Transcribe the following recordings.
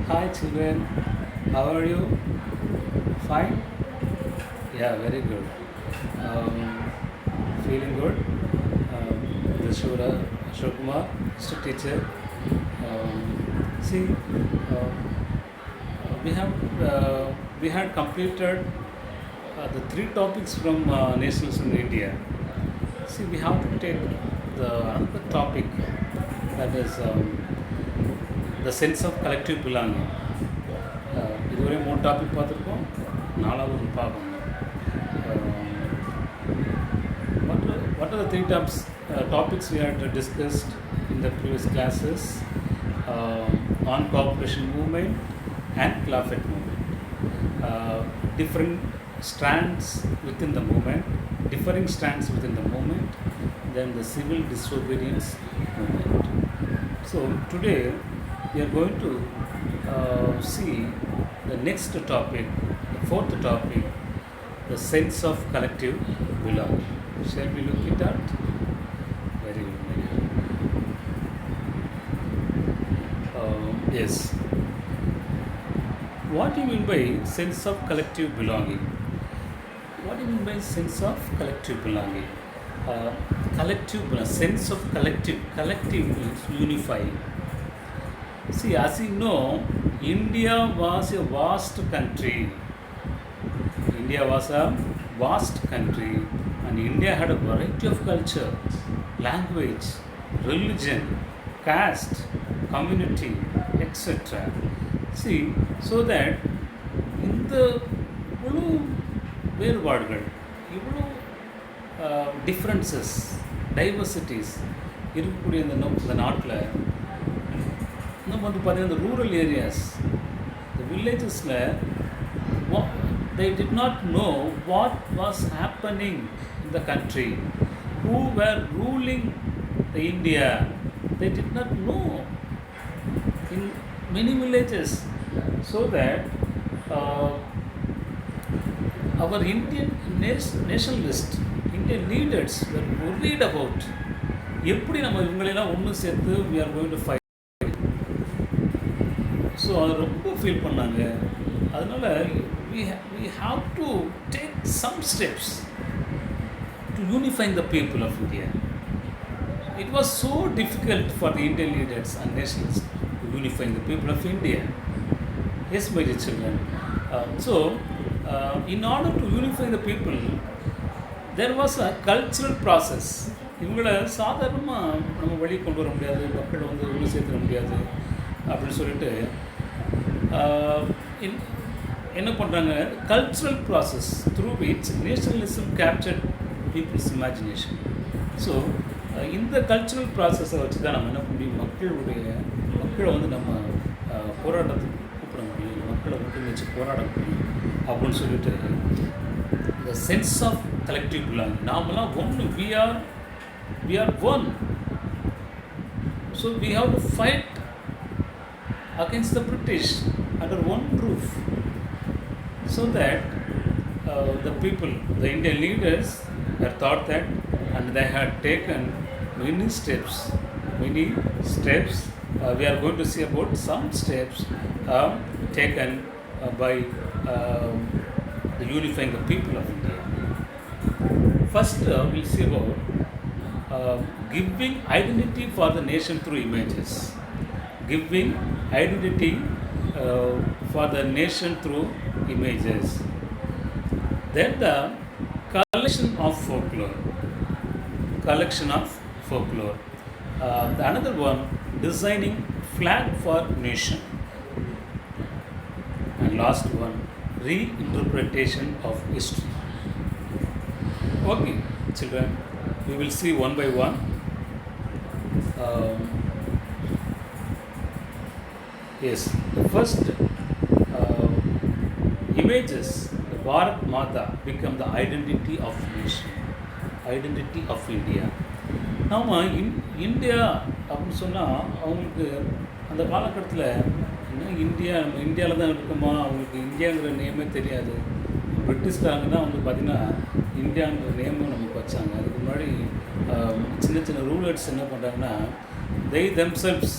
Hi children, how are you? Fine? Yeah, very good. Um, Feeling good? This is Ashok Kumar, Mr. Teacher. See, we have we had completed the three topics from nationalism in India. See, we have to take the another topic that is the sense of collective belonging. இதுவரை மூணு topic பார்த்துருக்கோம், நாலாவது ஒன்று பார்க்கணும். What are the three topics we had discussed in the previous classes? On cooperation movement and Clafet movement. Different strands within the movement, differing strands within the movement, then the civil disobedience movement. So today we are going to see the next topic, the fourth topic, the sense of collective belonging. Shall we look it at? Very good, very good. Yes. What do you mean by sense of collective belonging? What do you mean by sense of collective belonging? Sense of collective means unifying. See, as you know, India was a vast country. India was a vast country, and India had a variety of culture, language, religion, caste, community, etc. See, so that in the இவ்வளோ வேறுபாடுகள், இவ்வளோ differences, diversities இருக்கக்கூடிய இந்த நாட்டில் நம்ம வந்து பார்த்தீங்கன்னா இந்த ரூரல் ஏரியாஸ், இந்த வில்லேஜஸில் they did not know what was happening in the country, who were ruling the India. They did not know in many villages, so that our Indian nationalists, Indian leaders were worried about எப்படி நம்ம இவங்களெல்லாம் ஒன்று சேர்த்து we are going to fight. So அதை ரொம்ப feel பண்ணாங்க. அதனால் we have to take some steps to unifying the people of India. It was so difficult for the Indian leaders and nationalists to unifying the people of India. Yes, my dear children. In order to unify the people, there was a cultural process. இவங்களை சாதாரணமாக நம்ம வெளியே கொண்டு வர முடியாது, மக்களை வந்து ஒன்று சேர்த்துட முடியாது அப்படின்னு சொல்லிட்டு என்ன பண்ணுறாங்க, cultural process through which nationalism captured people's imagination. So இந்த கல்ச்சுரல் ப்ராசஸை வச்சு தான் நம்ம என்ன பண்ண முடியும், மக்களை வந்து நம்ம போராட்டத்துக்கு கூப்பிட முடியும், மக்களை மட்டும் வச்சு போராட முடியும் அப்படின்னு சொல்லிட்டு the sense of collective belonging. நாமெல்லாம் ஒன்று, we are one. So we have to fight against the British under one roof, so that the people, the Indian leaders had thought that, and they had taken many steps. We are going to see about some steps taken by the unifying the people of India. First, we'll see about giving identity for the nation through images. Giving identity for the nation through images. Then the collection of folklore. The another one, designing flag for nation. And last one, reinterpretation of history. Okay, children, we will see one by one. Yes, the first images, the Bharat Mata become the identity of nation, identity of India. நாம் India அப்படின்னு சொன்னால் அவங்களுக்கு அந்த காலகட்டத்தில் என்ன நம்ம இந்தியாவில் தான் இருக்கோமா, அவங்களுக்கு இந்தியாங்கிற நேமே தெரியாது. பிரிட்டிஷ்காரங்க தான் வந்து பார்த்திங்கன்னா இந்தியாங்கிற நேமும் நமக்கு வச்சாங்க. அதுக்கு முன்னாடி சின்ன சின்ன ரூலர்ஸ் என்ன பண்ணுறாங்கன்னா, they themselves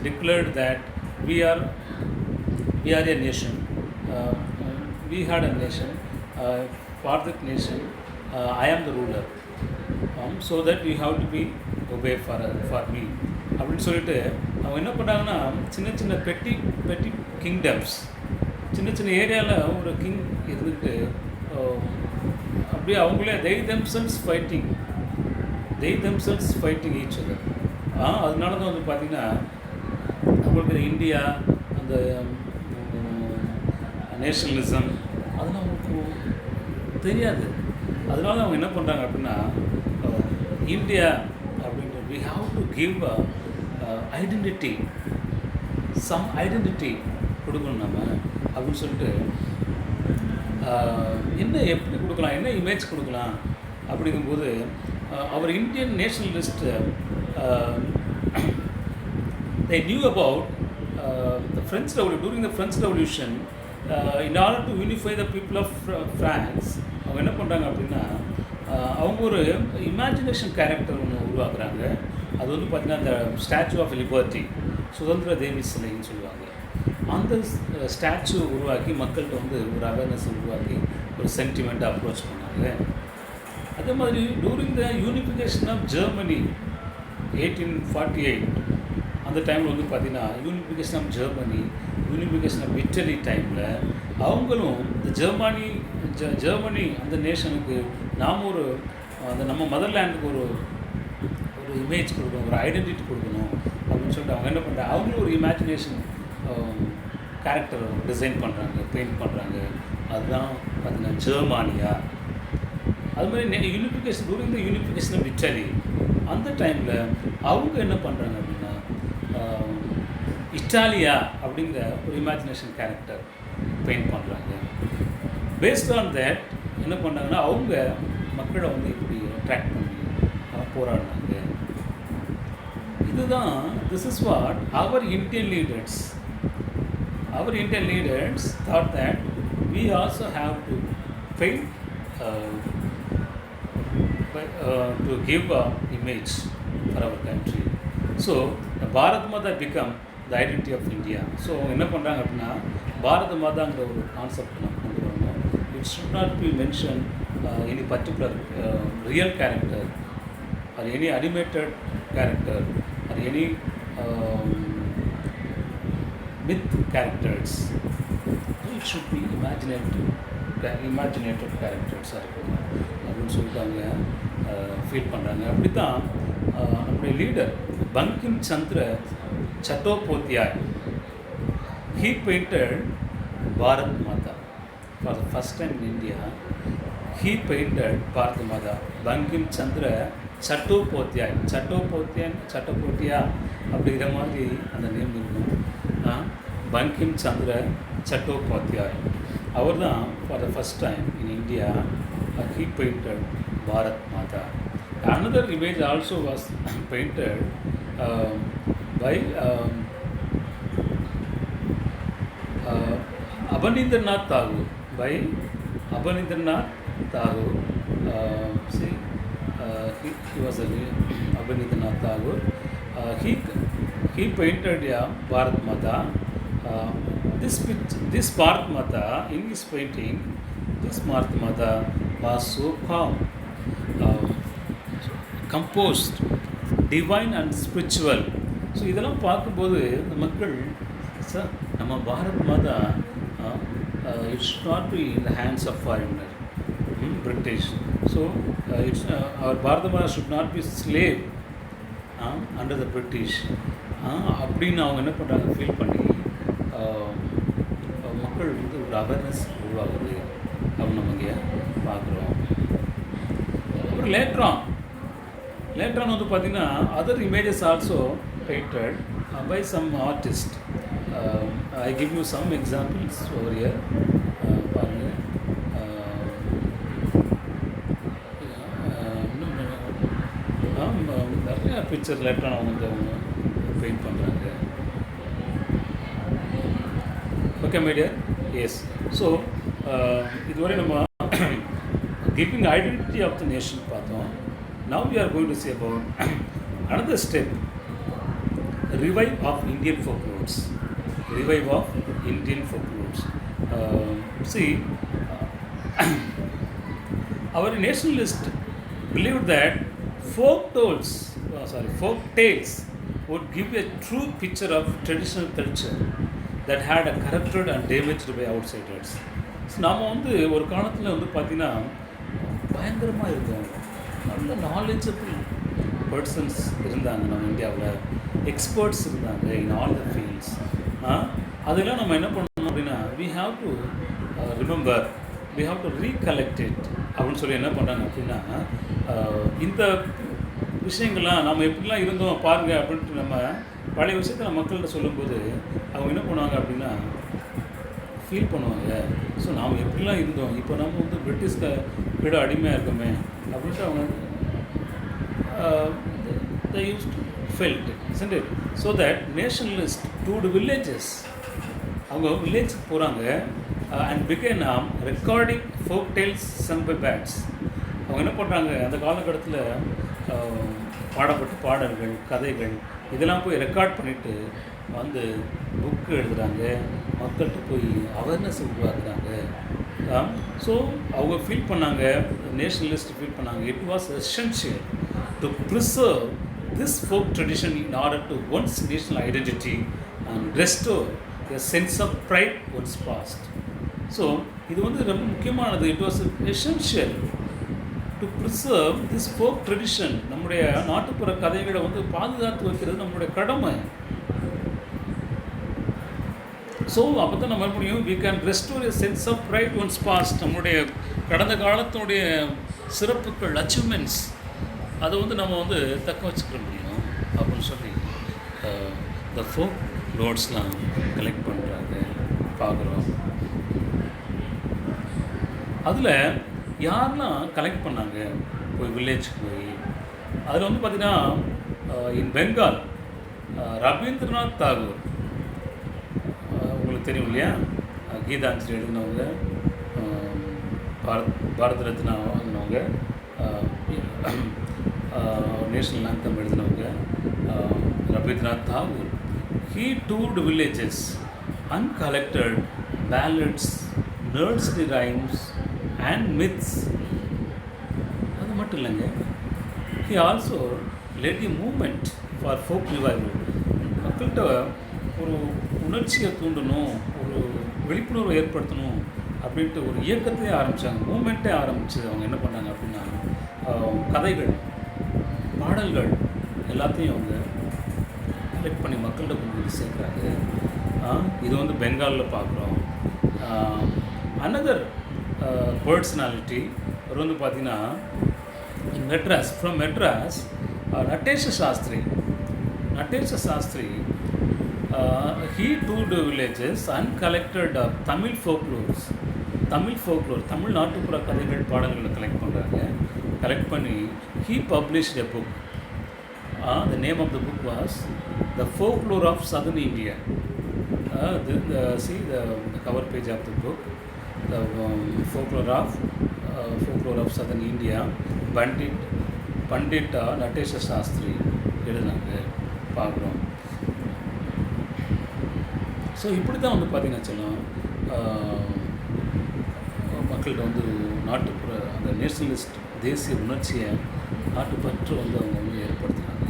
declared that we are we are a nation. Uh, we had a nation. For that nation, I am the ruler. So that you have to be obey for me. அப்படின்னு சொல்லிட்டு அவங்க என்ன பண்ணாங்கன்னா சின்ன சின்ன பெட்டி பெட்டி kingdoms, சின்ன சின்ன ஏரியாவில் ஒரு கிங் இருந்துக்கிட்டு அப்படியே அவங்களே they themselves fighting each other. அதனால தான் வந்து பார்த்திங்கன்னா அவங்களுக்கு இந்தியா அந்த நேஷனலிசம் அதெல்லாம் அவங்களுக்கு தெரியாது. அதனால அவங்க என்ன பண்ணுறாங்க அப்படின்னா இந்தியா அப்படின்ட்டு we have to give identity, some identity கொடுக்கணும் நம்ம அப்படின்னு சொல்லிட்டு என்ன எப்படி கொடுக்கலாம், என்ன இமேஜ் கொடுக்கலாம் அப்படிங்கும்போது அவர் Indian nationalist they knew about the French Revolution. During the French Revolution, in order to unify the people of France, அவங்க என்ன பண்ணுறாங்க அப்படின்னா அவங்க ஒரு இமேஜினேஷன் கேரக்டர் ஒன்று உருவாக்குறாங்க. அது வந்து பார்த்திங்கன்னா அந்த ஸ்டாச்சு ஆஃப் லிபர்ட்டி, சுதந்திர தேவி சிலைன்னு சொல்லுவாங்க. அந்த ஸ்டாச்சு உருவாக்கி மக்கள்கிட்ட வந்து ஒரு அவேர்னஸ் உருவாக்கி ஒரு சென்டிமெண்ட்டை அப்ரோச் பண்ணாங்க. அதே மாதிரி during the unification of Germany 1848 அந்த டைமில் வந்து பார்த்திங்கன்னா unification of Germany, unification of Italy டைமில் அவங்களும் இந்த ஜெர்மனி அந்த நேஷனுக்கு நாம் ஒரு அந்த நம்ம மதர்லேண்டுக்கு ஒரு இமேஜ் கொடுக்கணும், ஒரு ஐடென்டிட்டி கொடுக்கணும் அப்படின்னு சொல்லிட்டு அவங்க என்ன பண்ணுறாங்க, அவங்களும் ஒரு இமேஜினேஷன் கேரக்டர் டிசைன் பண்ணுறாங்க, பெயிண்ட் பண்ணுறாங்க. அதுதான் பார்த்திங்கன்னா ஜெர்மானியா. அது மாதிரி unification during the unification of Italy அந்த டைமில் அவங்க என்ன பண்ணுறாங்க அப்படின்னா இட்டாலியா அப்படிங்கிற ஒரு இமேஜினேஷன் கேரக்டர் பெயிண்ட் பண்ணுறாங்க. பேஸ்ட் ஆன் தேட் என்ன பண்ணுறாங்கன்னா அவங்க மக்களை வந்து இப்படி அட்ராக்ட் பண்ணி போராடினாங்க. இதுதான் this is what our Indian leaders thought that we also have to paint to give a image for our country. So Bharat Mata become the identity of India. So என்ன பண்ணுறாங்க அப்படின்னா பாரத மாதாங்கிற ஒரு கான்செப்ட் நம்ம கொண்டு வரணும். It should not be mentioned any particular real character or any animated character or any myth characters. It should be imaginative characters அப்படின்னு சொல்லிட்டு அவங்க ஃபீல் பண்ணுறாங்க. அப்படி தான் நம்முடைய leader Bankim Chandra Chattopadhyay, he painted Bharat Mata for the first time in India. He painted Bharat Mata. Bankim Chandra Chattopadhyay, Chattopadhyay அப்படிங்கிற மாதிரி அந்த நேம் இருக்கும். பங்கிம் சந்திர சட்டோபாத்யாய் அவர் தான் for the first time in India he painted Bharat Mata. Another image also was painted by Abanindranath Tagore. See, he was Abanindranath Tagore. He painted Bharat Mata. This Bharat Mata in his painting, this Bharat Mata was so calm, composed, divine and spiritual. So இதெல்லாம் பார்க்கும்போது இந்த மக்கள் sir நம்ம Bharat Mata it should not be in the hands of foreigner, British. So it's our Bharata Mata should not be slave under the British அப்படின்னு அவங்க என்ன பண்ணுறாங்க feel பண்ணி மக்கள் வந்து ஒரு அவேர்னஸ் உருவாகுது அப்படின்னு நம்ம இங்கே பார்க்குறோம். அப்புறம் லேட்டரான் வந்து பார்த்திங்கன்னா other images also painted by some artist. I give you some examples over here. பாருங்க, நிறைய பிக்சர் லேட்டரான அவங்க பெயிண்ட் பண்ணுறாங்க. Okay my dear, yes. So இதுவரை நம்ம giving identity of the nation பார்த்தோம். Now we are going to see about another step, revive of Indian folklores. revive of Indian folklores. See, our nationalists believed that folk tales would give a true picture of traditional culture that had a corrupted and damaged by outsiders. So நாம் வந்து ஒரு காலத்தில் வந்து பார்த்திங்கன்னா பயங்கரமாக இருக்கும், நல்ல knowledgeable persons இருந்தாங்க நம்ம இந்தியாவில், எக்ஸ்பர்ட்ஸ் இருந்தாங்க இன் ஆல் த ஃபீல்ட்ஸ். அதெல்லாம் நம்ம என்ன பண்ணணும் அப்படின்னா we have to remember, we have to recollect it அப்படின்னு சொல்லி என்ன பண்ணுறாங்க அப்படின்னா இந்த விஷயங்கள்லாம் நம்ம எப்படிலாம் இருந்தோம் பாருங்கள் அப்படின்ட்டு நம்ம பழைய விஷயத்தை நம்ம மக்கள்கிட்ட சொல்லும்போது அவங்க என்ன பண்ணுவாங்க அப்படின்னா ஃபீல் பண்ணுவாங்க. ஸோ நாம் எப்படிலாம் இருந்தோம், இப்போ நம்ம வந்து பிரிட்டிஷ்க்கு விட அடிமையாக இருக்கோமே அப்படின்ட்டு அவங்க they used to felt, isn't it? So that nationalists toured villages. அவங்க வில்லேஜுக்கு போகிறாங்க and began recording folk tales sung by bands. அவங்க என்ன பண்ணுறாங்க, அந்த காலகட்டத்தில் பாடப்பட்ட பாடல்கள், கதைகள் இதெல்லாம் போய் ரெக்கார்ட் பண்ணிவிட்டு வந்து புக்கு எழுதுகிறாங்க, மக்கள்கிட்ட போய் அவேர்னஸ் உருவாக்குறாங்க. ஸோ அவங்க ஃபீல் பண்ணாங்க, நேஷனலிஸ்ட் ஃபீல் பண்ணாங்க, it was essential to preserve this folk tradition in order to one's national identity and restore a sense of pride one's past. So இது வந்து ரொம்ப முக்கியமானது. It was essential to preserve this folk tradition. நம்முடைய நாட்டுப்புற கதைகளை வந்து பாதுகாத்து வைக்கிறது நம்மளுடைய கடமை. ஸோ அப்போ தான் நம்ம முடியும், we can restore a sense of pride one's past. நம்மளுடைய கடந்த காலத்தினுடைய சிறப்புகள், அச்சீவ்மெண்ட்ஸ் அதை வந்து நம்ம வந்து தக்க வச்சுக்க முடியும் அப்படின்னு சொல்லி இந்த ஃபோக் லோட்ஸ்லாம் கலெக்ட் பண்ணுறாங்க, பார்க்குறோம். அதில் யாரெல்லாம் கலெக்ட் பண்ணாங்க போய் வில்லேஜுக்கு போய், அதில் வந்து பார்த்திங்கன்னா இன் பெங்கால் ரவீந்திரநாத் தாகூர் உங்களுக்கு தெரியும் இல்லையா, கீதாஞ்சலி எழுதினவங்க, பாரத ரத்னா வாங்கினவங்க, நேஷ்னல் ஆந்தம் எழுதினவங்க Rabindranath Tagore. He toured villages and collected ballads, nursery rhymes and myths. அது மட்டும் இல்லைங்க, he also led a movement for folk revival. மக்கள்கிட்ட ஒரு உணர்ச்சியை தூண்டணும், ஒரு விழிப்புணர்வை ஏற்படுத்தணும் அப்படின்ட்டு ஒரு இயக்கத்தையே ஆரம்பித்தாங்க, மூமெண்ட்டே ஆரம்பிச்சு அவங்க என்ன பண்ணாங்க அப்படின்னா கதைகள், பாடல்கள் எல்லாத்தையும் அவங்க கலெக்ட் பண்ணி மக்கள்கிட்ட கொண்டு வந்து சேர்க்குறாங்க. இது வந்து பெங்காலில் பார்க்குறோம். அனதர் பர்சனாலிட்டி அவர் வந்து பார்த்திங்கன்னா Madras, from Madras, Natesa Sastri. He toured villages and collected Tamil folklores. Tamil நாட்டுப்புற கதைகள், பாடல்களை கலெக்ட் பண்ணுறாங்க. கலெக்ட் பண்ணி he published a book. The name of the book was The Folklore of Southern India. See the cover page of the book, the folklore of Southern India, Pandit நட்டேஷ Shastri எழுதினாங்க, பார்க்குறோம். So இப்படி தான் வந்து பார்த்திங்கன்னா சொல்லலாம், மக்கள்கிட்ட வந்து நாட்டுப்புற அந்த நேஷனலிஸ்ட் தேசிய உணர்ச்சியை, நாட்டுப்பற்று வந்து அவங்க வந்து ஏற்படுத்துகிறாங்க.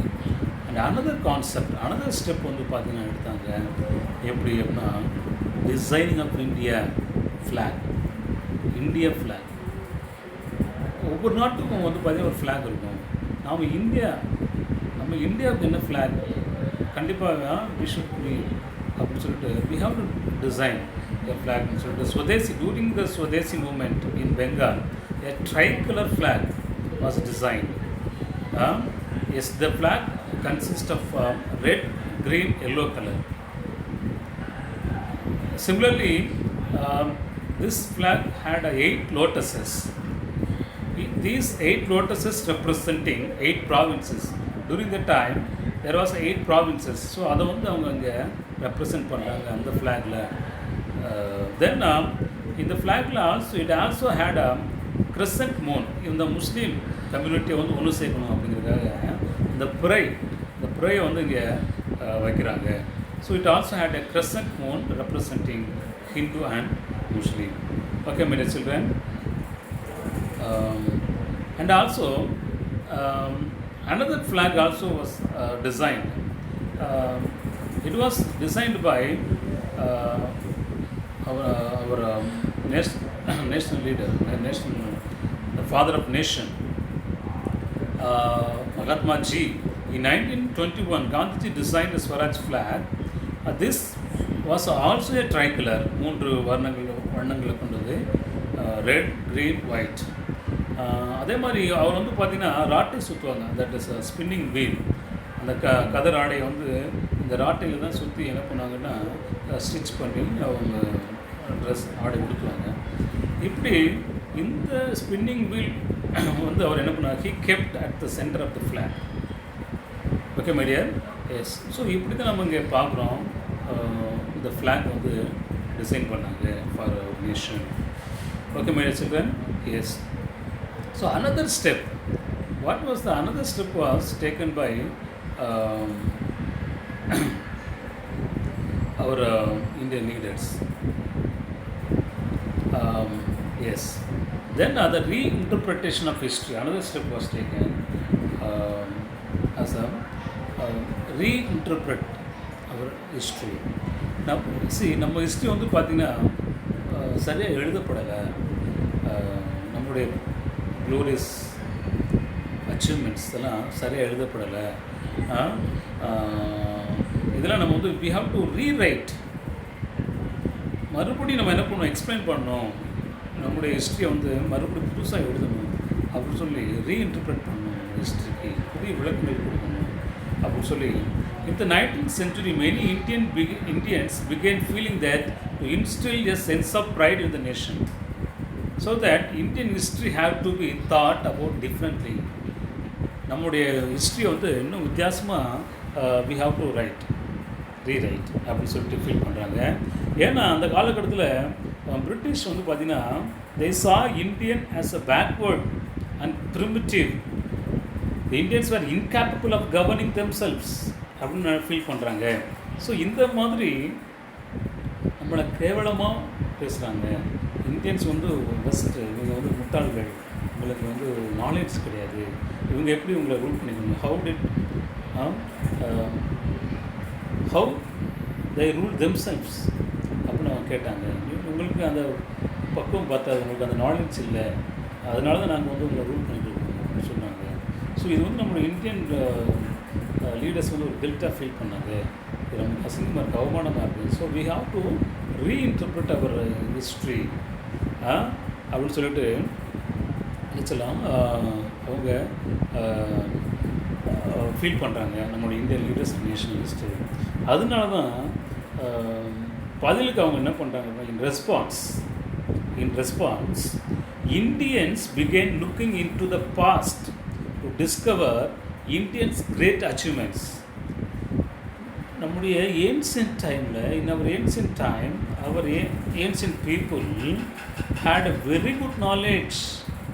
அண்ட் அனதர் ஸ்டெப் வந்து பார்த்திங்கன்னா எடுத்தாங்க. எப்படி அப்படின்னா டிசைனிங் ஆஃப் இந்தியா ஃப்ளாக். ஒவ்வொரு நாட்டுக்கும் வந்து பார்த்திங்கன்னா ஒரு ஃப்ளாக் இருக்கும். நம்ம இந்தியாவுக்கு என்ன ஃப்ளாக் கண்டிப்பாக வி ஷுட் பி அப்படின்னு சொல்லிட்டு we have to design a ஃப்ளாக்னு சொல்லிட்டு swadeshi, during the swadeshi movement in Bengal a tricolour flag was designed. Yes, the flag consist of red, green, yellow color. Similarly, this flag had 8 lotuses. These 8 lotuses representing 8 provinces. During the time, there was 8 provinces. So, அதை வந்து அவங்க அங்கே represent பண்ணுறாங்க அந்த ஃப்ளாகில். தென் இந்த ஃப்ளாகில் it also had a crescent moon. இந்த முஸ்லீம் கம்யூனிட்டியை வந்து ஒன்று சேர்க்கணும் அப்படிங்கிறதுக்காக இந்த புரையை வந்து இங்கே வைக்கிறாங்க. So it also had a crescent moon representing Hindu and Muslim. Okay, my dear children. And also another flag also was designed. It was designed by our national leader, the father of nation, Mahatma Ji. In 1921, Gandhiji designed the Swaraj flag. This was also a tricolor, மூன்று வர்ணங்களை கொண்டது, red, green, white. அதே மாதிரி அவர் வந்து பார்த்திங்கன்னா ராட்டை சுற்றுவாங்க, that is spinning wheel. அந்த கதர் ஆடையை வந்து இந்த ராட்டையில் தான் சுற்றி என்ன பண்ணாங்கன்னா ஸ்டிச் பண்ணி அவங்க ட்ரெஸ் ஆடை கொடுக்குவாங்க. இப்படி இந்த ஸ்பின்னிங் வீல் வந்து அவர் என்ன பண்ணார், he kept at the centre of the flag. Okay my dear, yes. So இப்படி தான் நம்ம இங்கே பார்க்குறோம் இந்த ஃப்ளாக் வந்து டிசைன் பண்ணாங்க for our nation. Okay, my dear children, yes. So another step, what was the another step was taken by our Indian leaders. Yes. Then the reinterpretation of history, another step was taken as a reinterpret our history. Now see, நம்ம history வந்து பார்த்திங்கன்னா சரியாக எழுதப்படலை. நம்முடைய glorious achievements எல்லாம் சரியாக எழுதப்படலை. இதெல்லாம் நம்ம வந்து வி ஹாவ் டு ரீரைட். மறுபடியும் நம்ம என்ன பண்ணணும், எக்ஸ்பிளைன் பண்ணணும். நம்முடைய ஹிஸ்ட்ரியை வந்து மறுபடியும் புதுசாக எழுதணும் அப்படின்னு சொல்லி ரீஇன்டர்பிரட் பண்ணணும். ஹிஸ்ட்ரிக்கு புதிய விளக்கங்கள் கொடுக்கணும் அப்படின்னு சொல்லி. In the 19th century, many Indians began feeling that to instill a sense of pride in the nation, so that Indian history have to be thought about differently. நம்முடைய ஹிஸ்ட்ரி வந்து இன்னும் வித்தியாசமாக we have to rewrite அப்படின்னு சொல்லிட்டு feel பண்ணுறாங்க. ஏன்னா அந்த காலகட்டத்தில் பிரிட்டிஷ் வந்து பார்த்திங்கன்னா they saw Indian as a backward and primitive. The Indians were incapable of governing themselves அப்படின்னு ஃபீல் பண்ணுறாங்க. ஸோ இந்த மாதிரி நம்மளை கேவலமாக பேசுகிறாங்க. இந்தியன்ஸ் வந்து பெஸ்ட்டு, இவங்க வந்து முட்டாள்கள், உங்களுக்கு வந்து நாலேஜ் கிடையாது, இவங்க எப்படி உங்களை ரூல் பண்ணிக்கணும், ஹவு தே ரூல் தெம்செல்வ்ஸ் அப்படின்னு அவங்க கேட்டாங்க. உங்களுக்கு அந்த பக்குவம் பார்த்தாது, உங்களுக்கு அந்த நாலேஜ் இல்லை, அதனால தான் நாங்கள் வந்து உங்களை ரூல் பண்ணிட்டு இருக்கோம் அப்படின்னு சொன்னாங்க. ஸோ இது வந்து நம்மளோட இந்தியன் லீடர்ஸ் வந்து ஒரு கில்ட்டாக ஃபீல் பண்ணாங்க. இது நமக்கு அசிங்கமாக இருக்குது, அவமானமாக இருக்குது. So we have to reinterpret our history அப்படின்னு சொல்லிட்டு நிச்சலாம் அவங்க ஃபீல் பண்ணுறாங்க, நம்மளோட இந்தியன் லீடர்ஸ் நேஷனல் ஹிஸ்ட்ரி. அதனால தான் பதிலுக்கு அவங்க என்ன பண்ணுறாங்கன்னா, இன் response Indians began looking into the past to discover Indians' great achievements. நம்முடைய ஏன்ஷியன்ட் டைமில், in our ancient time, our ancient people had a very good knowledge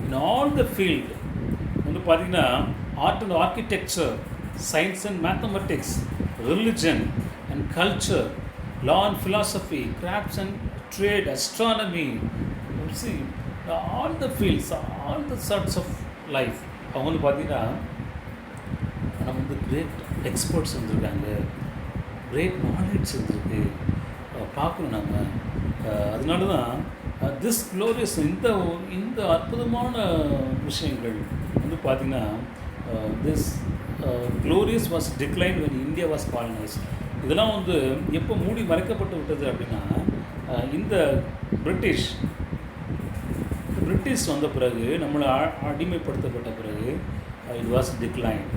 in all the field. வந்து பார்த்திங்கன்னா art and architecture, science and mathematics, religion and culture, law and philosophy, crafts and trade, astronomy, see all the fields, all the sorts of life. அவங்க வந்து பார்த்திங்கன்னா நம்ம வந்து great experts இருந்திருக்காங்க, great knowledge இருந்திருக்கு, பார்க்கணும் நம்ம. அதனால தான் திஸ் க்ளோரியஸ், இந்த அற்புதமான விஷயங்கள் வந்து பார்த்திங்கன்னா this glorious was decline when India was colonised. இதெல்லாம் வந்து எப்போ மூடி மறைக்கப்பட்டு விட்டது அப்படின்னா, இந்த பிரிட்டிஷ் வந்த பிறகு, நம்மளை அடிமைப்படுத்தப்பட்ட பிறகு it was declined.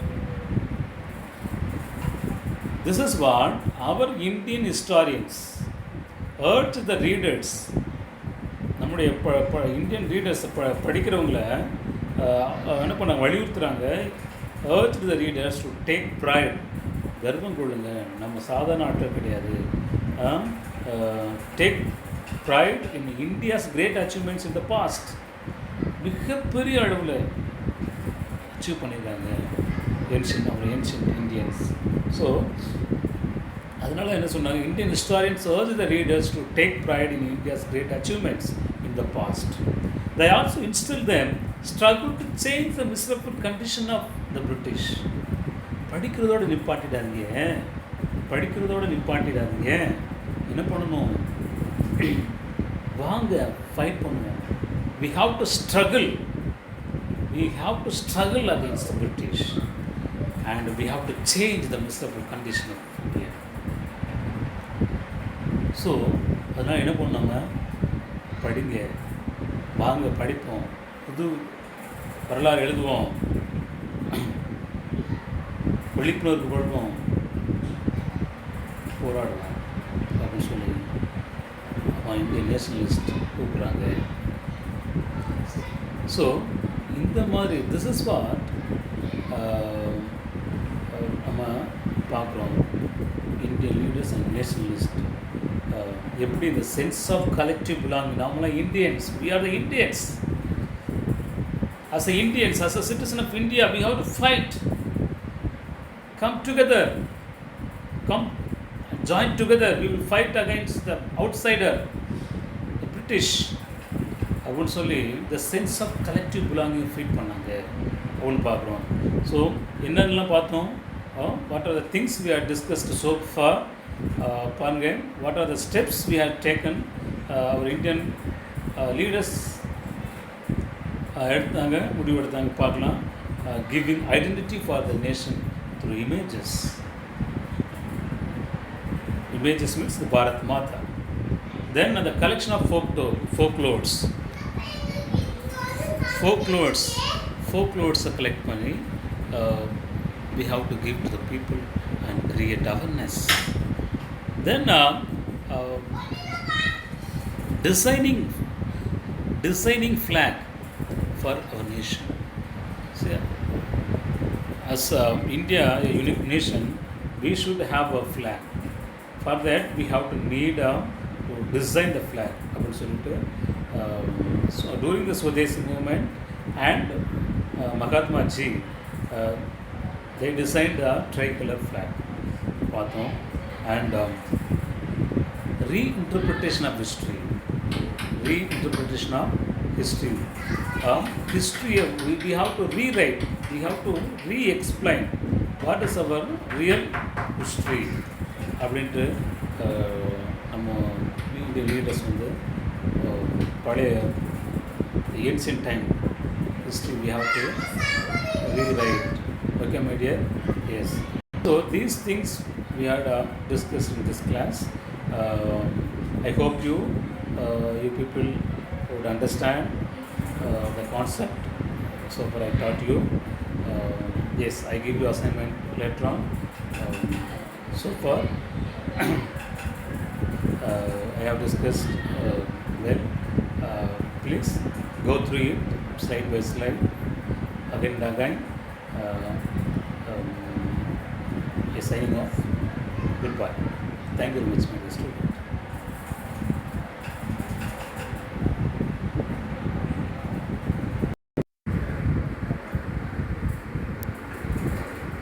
This is what our Indian historians urge the readers, நம்முடைய இந்தியன் ரீடர்ஸ் படிக்கிறவங்கள என்ன பண்ணாங்க, வலியுறுத்துகிறாங்க. urge the readers to take pride, கர்வம் கொள்ளுங்க, நம்ம சாதாரண ஆட்கள் கிடையாது. take pride in India's great achievements in the past. மிகப்பெரிய அளவில் அச்சீவ் பண்ணியிருக்காங்க ஏன்ஷியன்ட் இந்தியன்ஸ். ஸோ அதனால என்ன சொன்னாங்க, Indian historians urge the readers to take pride in India's great achievements in the past. They also instill them struggle to change the miserable condition of the British. படிக்கிறதோட நிப்பாட்டிடாதீங்க, படிக்கிறதோட நிப்பாட்டிடாதீங்க. என்ன பண்ணணும், வாங்க fight பண்ணுவோம். We have to struggle. We have to struggle against the British, and we have to change the miserable condition of India. So அதனால் என்ன பண்ணாங்க, படிங்க, வாங்க படிப்போம், புது வரலாறு எழுதுவோம், விழிப்புணர்வு கொள்வோம், போராடுவோம் அப்படின்னு சொல்லி அவன் இந்தியன் நேஷனலிஸ்ட் கூப்பிட்றாங்க. ஸோ இந்த மாதிரி திஸ் இஸ் வாட் நம்ம பார்க்குறோம். இந்தியன் லீடர்ஸ் அண்ட் நேஷனலிஸ்ட் எப்படி இந்த சென்ஸ் ஆஃப் கலெக்டிவ் பிலாங், நாமெல்லாம் Indians, we are the Indians. As a Indians, as a citizen of India, we have to fight. Come together. Come and join together. We will fight against the outsider, the British. அப்படின்னு சொல்லி the sense of collective belonging feel பண்ணாங்க அப்படின்னு பார்க்குறோம். So என்னென்னலாம் பார்த்தோம், what are the things we have discussed so far, பாருங்க, what are the steps we have taken, our Indian leaders எடுத்தாங்க, முடிவெடுத்தாங்க பார்க்கலாம். Giving identity for the nation through images. Images means த பாரத் மாதா. தென் அந்த collection of ஃபோக்லோர்ஸ் ஃபோக்லோர்ஸை collect பண்ணி we have to give to the people and create awareness. Then designing flag for our nation. See, as India, a unique nation, we should have a flag. For that, we have to need to design the flag. So during the Swadeshi movement and Mahatma Ji, they designed the tricolor flag. And reinterpretation of history. History we have to rewrite, we have to re-explain what is our real history அப்படின்ட்டு நம்ம இந்திய leaders வந்து பழைய ancient time history we have to rewrite. Okay, my dear? Yes. So these things we had discussed in this class. I hope you people would understand the concept. So far I taught you. Yes, I give you assignment later on. So far I have discussed well. Please go through it slide by slide, again and again. Signing off. Goodbye. Thank you very much, my dear student.